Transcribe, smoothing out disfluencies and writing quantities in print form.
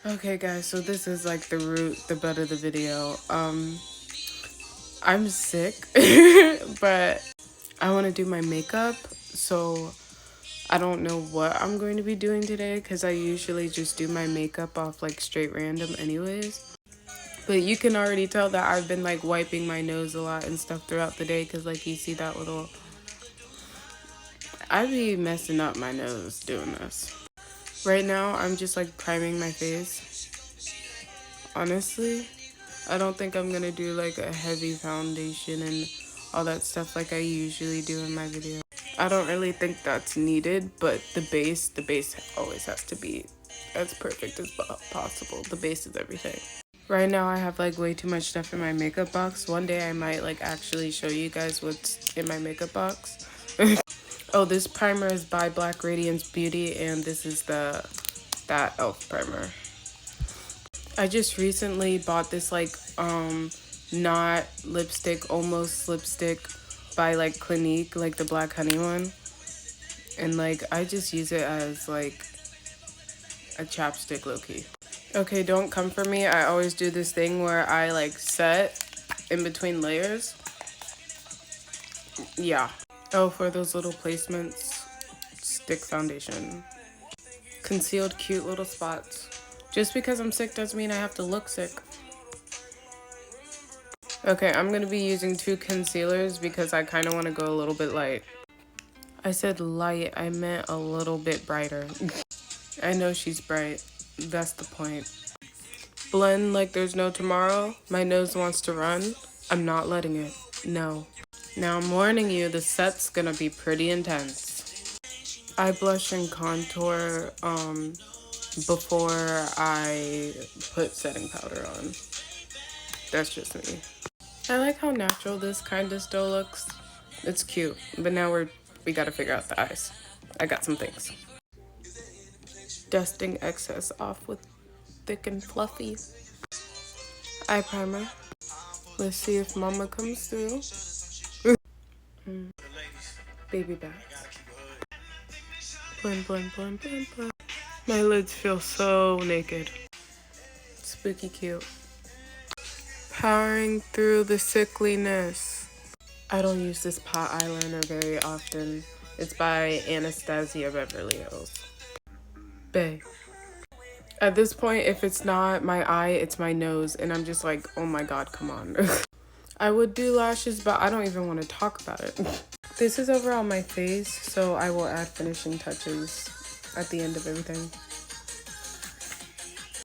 Okay guys, so this is like the butt of the video. I'm sick, but I want to do my makeup, so I don't know what I'm going to be doing today because I usually just do my makeup off like straight random anyways. But you can already tell that I've been like wiping my nose a lot and stuff throughout the day because like you see that little... I be messing up my nose doing this. Right now, I'm just like priming my face. Honestly, I don't think I'm gonna do like a heavy foundation and all that stuff like I usually do in my video. I don't really think that's needed, but the base always has to be as perfect as possible. The base is everything. Right now I have like way too much stuff in my makeup box. One day I might like actually show you guys what's in my makeup box. Oh, this primer is by Black Radiance Beauty, and this is that e.l.f. primer. I just recently bought this like not lipstick, almost lipstick by like Clinique, like the black honey one, and like I just use it as like a chapstick low-key. Okay, don't come for me. I always do this thing where I like set in between layers. Yeah. Oh, for those little placements, stick foundation. Concealed cute little spots. Just because I'm sick doesn't mean I have to look sick. Okay, I'm gonna be using 2 concealers because I kind of want to go a little bit light. I said light, I meant a little bit brighter. I know she's bright. That's the point. Blend like there's no tomorrow. My nose wants to run. I'm not letting it. No. Now I'm warning you, the set's gonna be pretty intense. I blush and contour before I put setting powder on. That's just me. I like how natural this kind of still looks. It's cute, but now we gotta figure out the eyes. I got some things. Dusting excess off with thick and fluffy eye primer. Let's see if mama comes through. Baby bats. Blend, blend, blend, blend, blend. My lids feel so naked. Spooky cute. Powering through the sickliness. I don't use this pot eyeliner very often. It's by Anastasia Beverly Hills. Bae. At this point, if it's not my eye, it's my nose. And I'm just like, oh my god, come on. I would do lashes, but I don't even want to talk about it. This is over on my face, so I will add finishing touches at the end of everything.